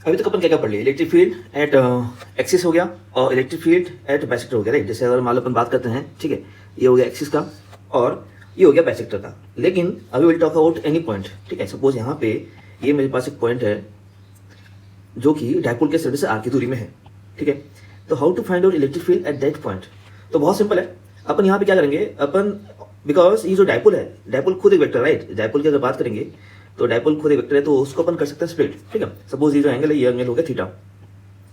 अभी तक अपन क्या क्या पढ़ लिया, इलेक्ट्रिक फील्ड एट एक्सिस हो गया और इलेक्ट्रिक फील्ड एट बाइसेक्टर हो गया, राइट। जैसे अगर मान लो अपन बात करते हैं, ठीक है, ये हो गया एक्सिस का और ये हो गया बाइसेक्टर का। लेकिन अभी will talk about any point, ठीक है। सपोज यहाँ पे ये मेरे पास एक पॉइंट है जो कि डायपोल के सेंटर से आर की दूरी में है, ठीक है। तो how to find out electric field at that point, तो बहुत सिंपल है। अपन यहाँ पे क्या करेंगे, अपन बिकॉज ये जो डायपोल है, डायपोल खुद एक वेक्टर, राइट। डायपोल की अगर बात करेंगे तो डायपोल खुद एक वेक्टर है, तो उसको अपन कर सकते हैं स्प्लिट, ठीक है। सपोज ये जो एंगल है, ये एंगल हो गया थीटा,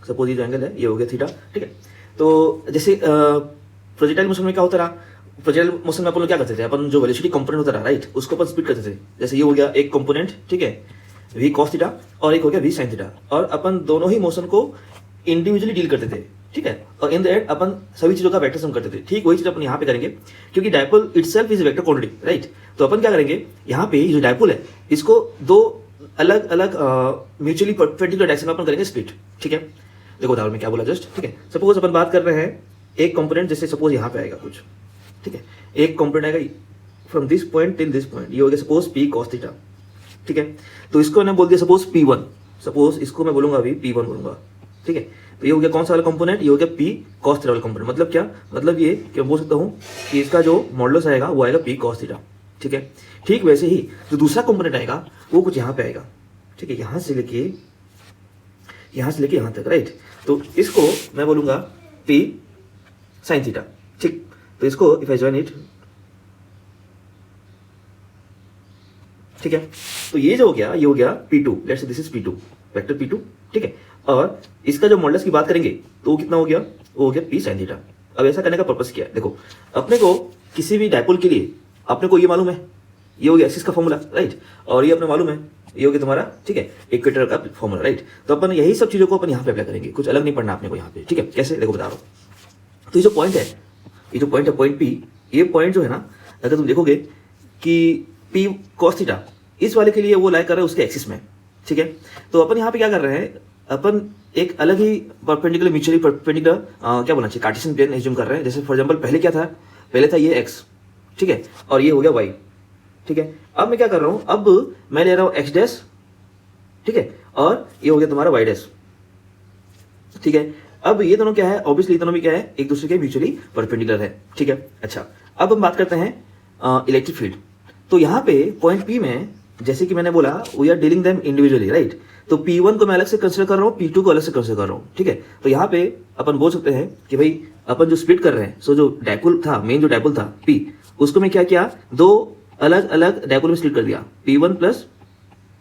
सपोज ये जो एंगल है ये हो गया थीटा, ठीक है। तो जैसे प्रोजेक्टाइल मोशन में क्या होता रहा, प्रोजेक्टाइल मोशन में अपन लोग क्या करते थे, अपन जो वेलोसिटी कंपोनेंट होता रहा, राइट, उसको अपन स्प्लिट करते थे। जैसे ये हो गया एक कंपोनेंट, ठीक है, वी कॉस थीटा, और एक हो गया वी साइन थीटा, और अपन दोनों ही मोशन को इंडिविजुअली डील करते थे, ठीक है। और इन द एंड अपन सभी चीजों का वेक्टर सम करते थे। ठीक वही चीज अपन यहाँ पे करेंगे, क्योंकि dipole itself is vector quantity, right. तो अपन क्या करेंगे, यहाँ पे जो डायपोल है इसको दो अलग अलग म्यूचुअली परपेंडिकुलर डायरेक्शन में अपन करेंगे स्प्लिट, ठीक है। देखो उदाहरण में क्या बोला जस्ट, ठीक है। सपोज अपन बात कर रहे हैं एक कंपोनेंट, जैसे सपोज यहाँ पे आएगा कुछ, ठीक है, एक कंपोनेंट आएगा from this point till this point, ये हो गया सपोज पी कॉस थीटा, ठीक है। तो इसको मैंने बोल दिया सपोज P1, सपोज इसको मैं बोलूंगा अभी P1 बोलूंगा, ठीक है। तो ये हो गया कौन सा वाला कंपोनेंट, ये हो गया P cos थीटा वाला कंपोनेंट। मतलब क्या, मतलब ये क्या बोल सकता हूँ कि इसका जो मॉडुलस आएगा वो आएगा P cos थीटा, ठीक है। ठीक वैसे ही जो दूसरा कंपोनेंट आएगा वो कुछ यहाँ पे आएगा, ठीक है, यहाँ से लेके यहाँ तक, राइट। तो इसको मैं बोलूंगा P sin थीटा, ठीक। तो इसको इफ आई जॉइन इट, ठीक है। तो ये जो हो गया, ये हो गया P2, let's say this is P2, vector P2, ठीक है। और इसका जो मॉडुलस की बात करेंगे तो वो कितना हो गया, वो हो गया P sin थीटा। अब ऐसा करने का पर्पस क्या है, देखो अपने को किसी भी डायपोल के लिए अपने को ये मालूम है, ये हो गया एक्सिस का फॉर्मूला, राइट। और ये अपने मालूम है, ये हो गया तुम्हारा, ठीक है, इक्वेटर का फॉर्मूला, राइट। तो अपन यही सब चीजों को अपन यहाँ पे अप्लाई करेंगे, कुछ अलग नहीं पढ़ना अपने को यहाँ पे, ठीक है। कैसे, देखो बता रहा हूँ। तो ये जो पॉइंट है, ये जो पॉइंट है पॉइंट P, ये पॉइंट जो है ना, अगर तुम देखोगे कि P cos थीटा इस वाले के लिए वो लाइक कर रहे हैं उसके एक्सिस में, ठीक है। तो अपन यहाँ पे क्या कर रहे हैं, अपन एक अलग ही परपेंडिकुलर म्यूचुअली परपेंडिकुलर क्या बोलना चाहिए, कार्टेशियन प्लेन एज्यूम कर रहे हैं। जैसे फॉर एग्जांपल पहले क्या था, पहले था ये x, ठीक है, और ये हो गया y, ठीक है। अब मैं क्या कर रहा हूँ, अब मैं ले रहा हूँ x डैश, ठीक है, और ये हो गया तुम्हारा y डैश, ठीक है। अब ये दोनों क्या है, ऑब्वियसली दोनों भी क्या है, एक दूसरे के म्यूचुअली परपेंडिकुलर है, ठीक है। अच्छा, अब हम बात करते हैं इलेक्ट्रिक फील्ड। तो यहाँ पे पॉइंट P में, जैसे कि मैंने बोला, we are dealing them individually, right. तो P1 को मैं अलग से कंसिडर कर रहा हूँ, P2 को अलग से कंसिडर कर रहा हूँ, ठीक है। तो यहाँ पे अपन बोल सकते हैं कि भाई अपन जो स्प्लिट कर रहे हैं, सो जो डायपोल था, मेन जो डायपोल था P, उसको मैं क्या किया, दो अलग अलग डायपोल में स्प्लिट कर दिया, P1 प्लस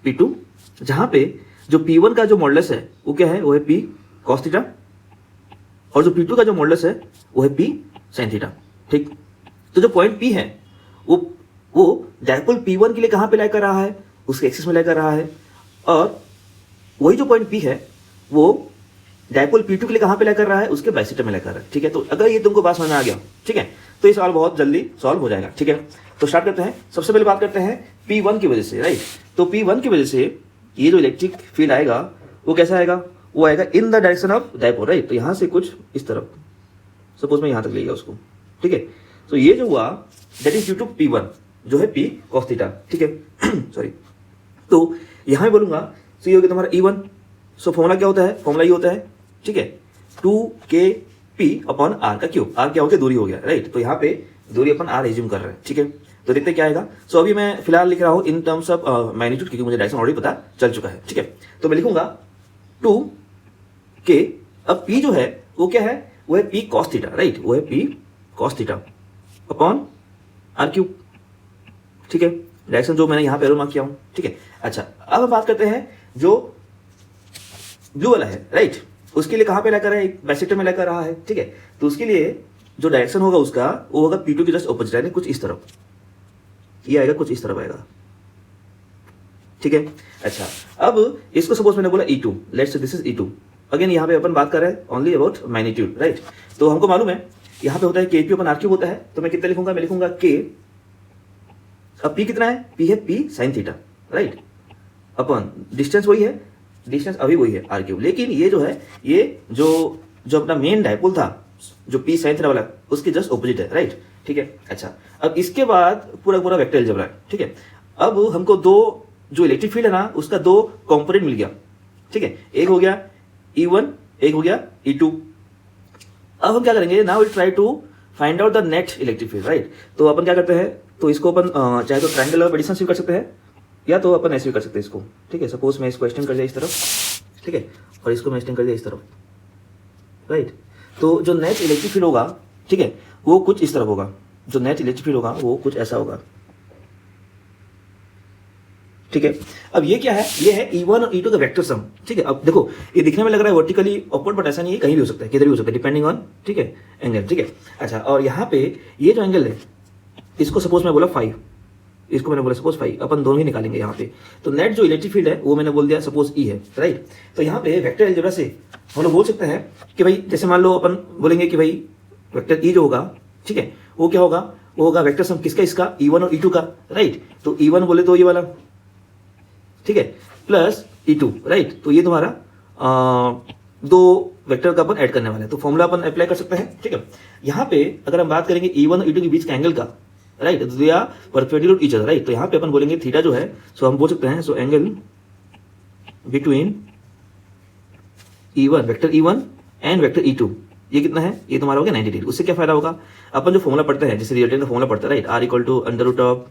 P2, जहाँ पे जो P1 का जो मॉडुलस है वो क्या है, वो है P cos थीटा, और जो P2 का जो मॉडुलस है वो है P sin थीटा, ठीक। तो जो पॉइंट P है वो डायपोल P1 के लिए कहाँ पे लाई कर रहा है, उसके एक्सिस में लाई कर रहा है, और वही जो पॉइंट P है वो डायपोल P2 के लिए कहाँ पे लाई कर रहा है, उसके बाइसेक्टर में लाई कर रहा है, ठीक है। तो अगर ये तुमको बात समझ में आ गया, ठीक है, तो ये सवाल बहुत जल्दी सॉल्व हो जाएगा, ठीक है। तो स्टार्ट करते हैं। सबसे पहले बात करते हैं P1 की वजह से, राइट। तो P1 की वजह से ये जो इलेक्ट्रिक फील्ड आएगा वो कैसा आएगा, वो आएगा in the direction of dipole, right. तो यहाँ से कुछ इस तरफ, सपोज मैं यहाँ तक ले गया उसको, ठीक है। तो ये जो हुआ that is due to P1 जो है P cos थीटा, ठीक है। सॉरी, तो यहां बोलूंगा, सो ये हो गया तुम्हारा E1। सो फॉर्मूला क्या होता है, फॉर्मूला ये होता है, ठीक है, 2kp अपॉन r का क्यूब। r क्या हो गया, दूरी हो गया, राइट। तो यहाँ पे दूरी अपन r एज्यूम कर रहे हैं, ठीक है। तो देखते क्या आएगा। सो अभी मैं फिलहाल लिख रहा हूं इन टर्म्स ऑफ मैग्नीट्यूड, क्योंकि मुझे डायरेक्शन ऑलरेडी पता चल चुका है, ठीक है। तो मैं लिखूंगा 2k, अब p जो है वो क्या है, वो है P cos थीटा, राइट, वो है P cos theta upon r cube, ठीक है। डायरेक्शन जो मैंने यहाँ पे एरो मार्क किया हूं, ठीक है। अच्छा, अब हम बात करते हैं जो ब्लू वाला है, राइट, उसके लिए कहाँ पे लेकर है, बाइसेक्टर में लेकर रहा है, ठीक है। तो उसके लिए जो डायरेक्शन होगा उसका वो होगा P2 की जस्ट ऑपोजिट, यानी कुछ इस तरफ, ये आएगा कुछ इस तरफ आएगा, ठीक है। अच्छा, अब इसको सपोज मैंने बोला E2, let's say this is E2। Again यहाँ पे अपन बात कर रहे हैं ओनली अबाउट मैग्नीट्यूड, राइट। तो हमको मालूम है यहाँ पे होता है KP अपन R क्यूब होता है। तो मैं कितना लिखूंगा, मैं लिखूंगा K, अब P कितना है, P है P sin थीटा, राइट, अपन डिस्टेंस वही है, डिस्टेंस अभी वही है R क्यूब। लेकिन ये जो है, ये जो अपना मेन डायपोल था जो P sin थीटा वाला, उसके जस्ट ऑपोजिट है, राइट, ठीक है। अच्छा, अब इसके बाद पूरा वेक्टर अलजेब्रा है, ठीक है। अब हमको दो जो इलेक्ट्रिक फील्ड है ना, उसका दो कंपोनेंट मिल गया, ठीक है, एक हो गया E1, एक हो गया E2। अब हम क्या करेंगे, now will try to find out the net electric field, right. तो अपन क्या करते हैं, तो इसको अपन चाहे तो ट्रायंगल ऑफ एडिशन से कर सकते हैं, या तो अपन ऐसे भी कर सकते हैं इसको, ठीक है। सपोज मैं इसको एक्सटेंड कर दिया इस तरफ, ठीक है, और इसको मैं एक्सटेंड कर दिया इस तरफ, राइट। तो जो नेट इलेक्ट्रिक फील्ड होगा, ठीक है, वो कुछ इस तरफ होगा। जो नेट इलेक्ट्रिक फील्ड होगा वो कुछ ऐसा होगा, ठीक है। अब ये क्या है, ये है E1 और E2 का वेक्टर सम, ठीक है। अब देखो ये दिखने में लग रहा है वर्टिकली अपवर्ड, बट ऐसा नहीं है, कहीं भी हो सकता है, किधर भी हो सकता है, डिपेंडिंग ऑन, ठीक है, एंगल, ठीक है। अच्छा, और यहाँ पे ये जो एंगल है, इसको सपोज मैं बोला 5, इसको मैंने बोला सपोज 5, अपन दोनों ही निकालेंगे यहाँ पे। तो नेट जो इलेक्ट्रिक फील्ड है वो मैंने बोल दिया सपोज E है, राइट। तो यहाँ पे वेक्टर अलजेब्रा से हम लोग बोल सकते हैं कि भाई, जैसे मान लो अपन बोलेंगे कि भाई वेक्टर E जो होगा, ठीक है, वो क्या होगा, वो होगा वेक्टर सम किसका, इसका E1 और E2 का, राइट। तो E1 बोले तो ये वाला, ठीक है, प्लस E2, राइट। तो ये तुम्हारा दो वेक्टर का अपन ऐड करने वाले हैं, तो फॉर्मूला अपन अप्लाई कर सकते हैं, ठीक है। यहाँ पे अगर हम बात करेंगे E1 और E2 के बीच का एंगल का, राइट, तो they are perpendicular to each other, right. तो यहाँ पे अपन बोलेंगे थीटा जो है, सो हम बोल सकते हैं, so angle between E1, vector E1 and vector E2, ये कितना है, ये तुम्हारा हो गया 90 डिग्री। उससे क्या फायदा होगा, अपन जो फॉर्मूला पढ़ते हैं, जैसे रिजल्टेंट का फॉर्मूला पढ़ते हैं, right, R equal to under root of,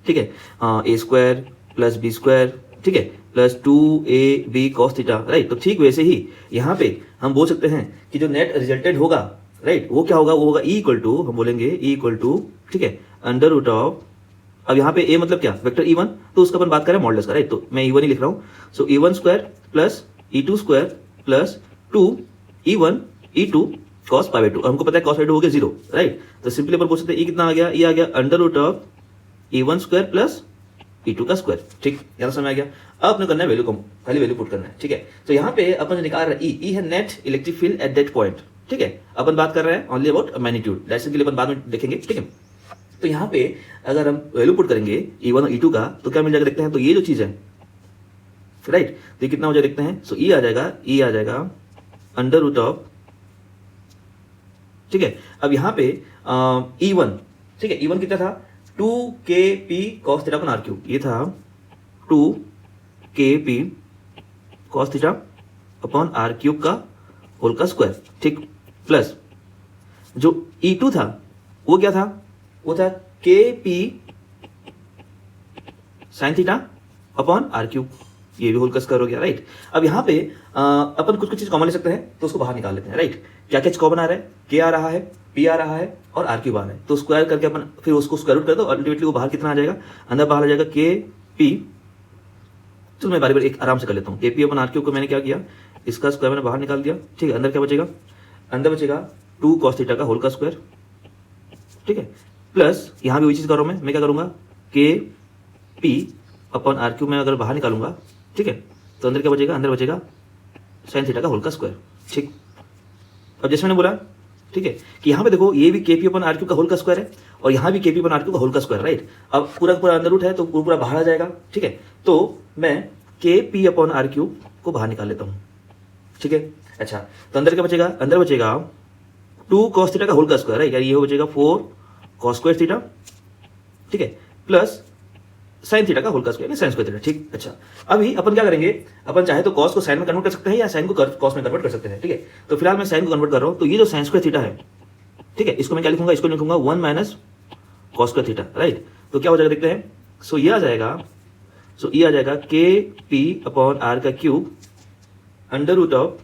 ठीक है, A square plus B square, ठीक है, plus 2AB cos theta, right. तो ठीक वैसे ही यहाँ पे हम बोल सकते हैं कि जो नेट रिजल्टेंट होगा, राइट, वो क्या होगा, वो होगा E इक्वल टू, हम बोलेंगे E इक्वल टू, ठीक है, अंडर रूट ऑफ, अब यहाँ पे A मतलब क्या, वेक्टर E1, तो उसका अपन बात करें मॉडुलस का, राइट। तो मैं E1 ही लिख रहा हूँ, सो E1 square plus E2 square plus 2E1 E2 cos pi by 2, हमको पता है cos पाई 2 हो गया 0, राइट। तो सिंपली अपन बोल सकते हैं E कितना आ गया, ये आ गया under root of E1 square plus E2 का स्क्वायर, ठीक, यहाँ समझ आ गया। अब अपने करना है वैल्यू, खाली वैल्यू पुट करना है, ठीक है। तो यहाँ पे अपन जो निकाल रहे हैं E है net electric field at that point, ठीक है। अपन बात कर रहे हैं ओनली अबाउट मैग्नीट्यूड, दैट्स के लिए अपन बाद में देखेंगे, ठीक है। तो यहाँ पे अगर हम वैल्यू पुट करेंगे E1 और E2 का, तो क्या मिल जाएगा देखते हैं। तो ये जो चीज है, राइट, तो ये कितना हो जाए देखते हैं। सो E आ जाएगा अंडर रूट ऑफ, ठीक है। अब यहाँ पे E1, ठीक है, E1 कितना था, 2kp cos theta upon R cube, ये था 2kp cos theta upon R cube का होल का स्क्वायर, ठीक, प्लस जो E2 था वो क्या था, वो था kp sin theta upon R cube, ये भी होल का स्क्वायर हो गया, राइट। अब यहाँ पे अपन कुछ चीज कॉमन ले सकते हैं, तो उसको बाहर निकाल लेते हैं, राइट। क्या क्या कॉमन आ रहा है, k आ रहा है, p आ रहा है और आर क्यूब आ रहा है, तो स्क्वायर करके अपन फिर उसको स्क्वायर रूट कर दो, अल्टीमेटली वो बाहर कितना आ जाएगा, अंदर बाहर आ जाएगा kp। चलो मैं बारी बारी एक आराम से कर लेता हूँ। kp अपन आर क्यूब को मैंने क्या किया, इसका स्क्वायर मैंने बाहर निकाल दिया, ठीक है। अंदर क्या बचेगा, अंदर बचेगा 2 cos थीटा का होल का स्क्वायर, ठीक है, प्लस यहाँ भी वही चीज कर रहा हूँ मैं क्या करूंगा, kp अपॉन आर क्यूब में अगर बाहर निकालूंगा, ठीक है, तो अंदर क्या बचेगा, अंदर बचेगा sin थीटा का होल का स्क्वायर, ठीक। अब जैसे मैंने बोला, ठीक है, कि यहाँ पे देखो ये भी kp अपन आर क्यूब का होल का स्क्वायर है और यहाँ भी kp अपन आर क्यूब का होल का स्क्वायर, राइट। अब पूरा पूरा अंदर रूट है तो पूरा बाहर आ जाएगा, ठीक है। तो मैं kp अपन आर क्यूब को बाहर निकाल लेता हूँ, ठीक है। अच्छा, तो अंदर क्या बचेगा, अंदर बचेगा 2 cos थीटा का होल का स्क्वायर, राइट, यार ये हो बचेगा 4 cos स्क्वायर थीटा, ठीक है, प्लस साइन थीटा का होल का स्क्वायर, साइन स्क्वायर थीटा, ठीक। अच्छा, अभी अपन क्या करेंगे, अपन चाहे तो कॉस को साइन में कन्वर्ट कर सकते हैं या साइन को कॉस में कन्वर्ट कर सकते हैं, ठीक है। तो फिलहाल मैं साइन को कन्वर्ट कर रहा हूं, तो ये जो साइन स्क्वायर थीटा है, ठीक है, इसको मैं क्या लिखूंगा, इसको लिखूंगा 1 minus cos square theta, right. तो क्या हो जाएगा देखते हैं, सो ये आ जाएगा, के पी अपॉन आर का क्यूब अंडर रूट ऑफ,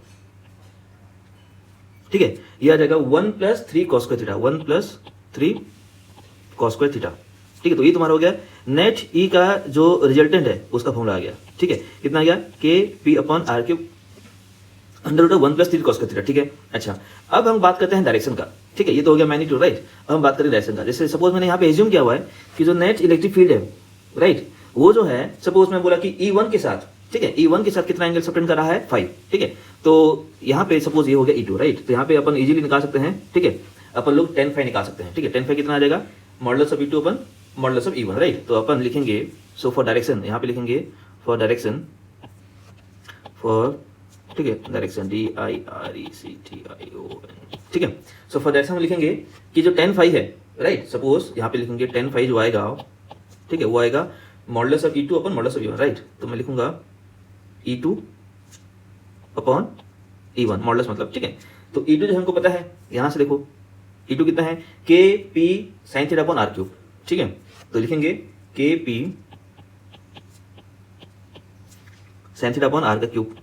ठीक है, ये आ जाएगा 1 plus 3 cos square theta, 1 plus 3 cos square theta, ठीक है। तो ये तुम्हारा हो गया नेट ई का जो रिजल्टेंट है उसका फॉर्मूला आ गया, ठीक है। कितना आ गया, K P upon R cube under root of 1 plus 3 cos square theta, ठीक है। अच्छा, अब हम बात करते हैं डायरेक्शन का, ठीक है, ये तो हो गया मैग्नीट्यूड, राइट। अब हम बात करें डायरेक्शन का। जैसे सपोज मैंने यहाँ पे एज्यूम किया हुआ है कि जो नेट इलेक्ट्रिक फील्ड है, राइट, वो जो है सपोज मैं बोला कि E1 के साथ, ठीक है, E1 के साथ कितना एंगल सबटेंड कर रहा है 5, ठीक है। तो यहाँ पे सपोज ये हो गया E2, राइट। तो यहाँ पे अपन इजीली निकाल सकते हैं, ठीक है, अपन लोग 10 फाई निकाल सकते हैं, ठीक है। 10 फाई कितना आ जाएगा, modulus of E2 upon modulus of E1, right. तो अपन लिखेंगे, सो फॉर डायरेक्शन, यहाँ पे लिखेंगे फॉर डायरेक्शन, फॉर, ठीक है, डायरेक्शन DIRECTION, ठीक है। सो फॉर डायरेक्शन हम लिखेंगे कि जो 10 फाई है, राइट, सपोज यहाँ पे लिखेंगे 10 फाई जो आएगा, ठीक है, वो आएगा modulus of E2 upon modulus of E1, right. तो मैं लिखूंगा E2 अपॉन E1 मॉडुलस मतलब, ठीक है। तो E2 जो हमको पता है, यहां से देखो E2 कितना है, K P sine theta upon R cube, ठीक है। तो लिखेंगे K P sine theta upon R का क्यूब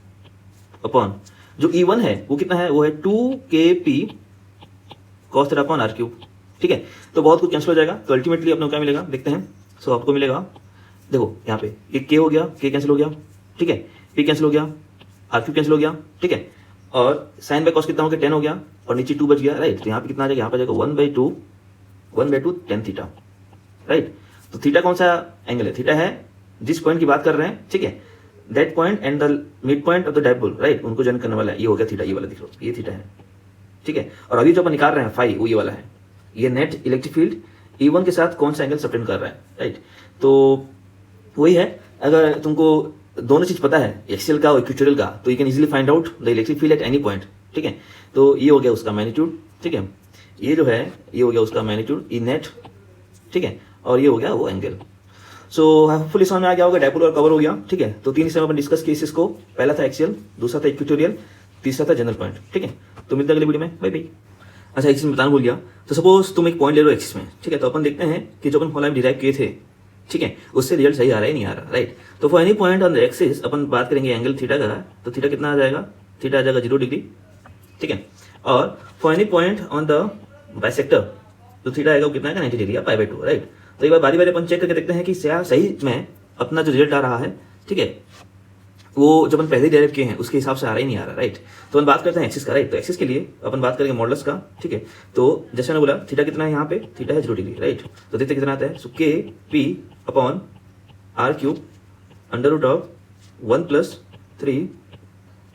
अपॉन जो E1 है वो कितना है, वो है 2kp cos theta upon R cube, ठीक है। तो बहुत कुछ कैंसिल हो जाएगा, तो अल्टीमेटली अपने को क्या मिलेगा देखते हैं। सो आपको मिलेगा, देखो यहाँ पे एक के हो गया, के कैंसिल हो गया, ठीक है, पी कैंसिल हो गया, आर क्यूब कैंसिल हो गया, ठीक है। और साइन बाय कॉस कितना हो गया, 10 हो गया, और नीचे 2 बच गया, राइट। तो यहाँ पे कितना आ जाएगा, यहाँ पे आ जाएगा 1/2 tan थीटा, राइट। तो थीटा कौन सा एंगल है, थीटा है जिस पॉइंट की बात कर रहे हैं, ठीक है, that point and the mid point of the dipole, right, उनको जॉइन करने वाला है। ये हो गया थीटा, ये वाला दिख रहा है, ये थीटा है, ठीक है। और अभी जो अपन निकाल रहे हैं फाई, वो ये वाला है, ये नेट इलेक्ट्रिक फील्ड E1 के साथ कौन सा एंगल सबटेंड कर रहा है, राइट। तो वही है, अगर तुमको दोनों चीज पता है, एक्सियल का और इक्वेटोरियल का, तो you can easily find out the electric field at any point, ठीक है। तो ये हो गया उसका मैग्नीट्यूड, ठीक है, ये जो है ये हो गया उसका मैग्नीट्यूड ई नेट, ठीक है, और ये हो गया वो एंगल। सो होपफुली समझ में आ गया होगा, डायपोल और कवर हो गया, ठीक है। तो 3 हिस्से में अपन डिस्कस किए इसको, पहला था एक्सियल, दूसरा था इक्वेटोरियल, तीसरा था जनरल पॉइंट, ठीक है। तो मिलते हैं अगले वीडियो में, बाय बाय। अच्छा, एक चीज बताना भूल गया, तो सपोज तुम एक पॉइंट ले लो एक्सिस में, ठीक है। तो अपन देखते हैं कि जो अपन फॉर्मूला में डिराइव किए थे, ठीक है, उससे रिजल्ट सही आ रहा है नहीं आ रहा, राइट। तो for any point on the axis अपन बात करेंगे एंगल थीटा का, तो थीटा कितना आ जाएगा, थीटा आ जाएगा 0 डिग्री, ठीक है। और for any point on the bisector, तो थीटा आएगा वो कितना है 90 डिग्री या π/2, राइट। तो एक बार बारी बारी अपन चेक करके देखते हैं कि सही में अपना जो रिजल्ट आ रहा है, ठीक है, वो जो अपन पहले डायरेक्ट किए हैं उसके हिसाब से आ रहा ही नहीं आ रहा, राइट। तो अपन बात करते हैं एक्सिस का, राइट। तो एक्सिस के लिए अपन बात करेंगे मॉडुलस का, ठीक है। तो जैसे मैंने बोला थीटा कितना है, यहाँ पे थीटा है 0 डिग्री, राइट। तो देखते कितना आता है, so K P upon R cube under root of 1 + 3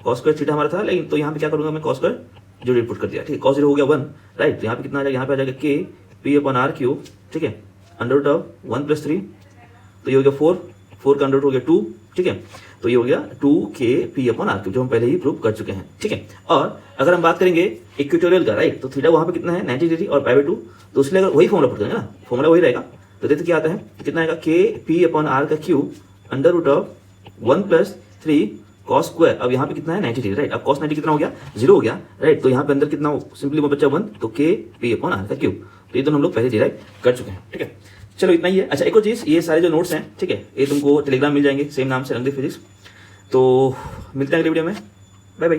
cos square theta हमारा था, लेकिन तो यहाँ पे क्या करूंगा मैं, कॉस स्क्वायर 0 पुट कर दिया, ठीक है। कॉस 0 हो गया 1, राइट। तो यहाँ पे कितना आ जाएगा, यहाँ पे आ जाएगा के पी अपॉन आर क्यूब, ठीक है, अंडर रूट ऑफ 1 + 3, तो ये हो गया 4 का अंडर रूट हो गया 2, ठीक है। तो ये हो गया 2kp अपॉन आर क्यूब, जो हम पहले ही प्रूव कर चुके हैं, ठीक है। और अगर हम बात करेंगे इक्वेटोरियल का, राइट, तो थीटा वहां पे कितना है 90 डिग्री और π/2, तो उसलिए अगर वही फॉर्मूला पुट करेंगे ना, फॉर्मूला वही रहेगा, तो देखते क्या आता है, कितना आएगा kp अपॉन आर का cube under root of 1 + 3 cos square. अब यहाँ पे कितना है 90 डिग्री, राइट। अब कॉस 90 कितना हो गया, 0 हो गया, राइट। तो यहाँ पे अंदर कितना सिंपली बचा 1, तो kp अपॉन आर का क्यूब। तो ये दोनों हम लोग पहले डिराइव कर चुके हैं, ठीक है। चलो इतना ही है। अच्छा, एक और चीज, ये सारे जो नोट्स हैं, ठीक है, ये तुमको टेलीग्राम मिल जाएंगे, सेम नाम से रंगदेव फिजिक्स। तो मिलते हैं अगले वीडियो में, बाय बाय।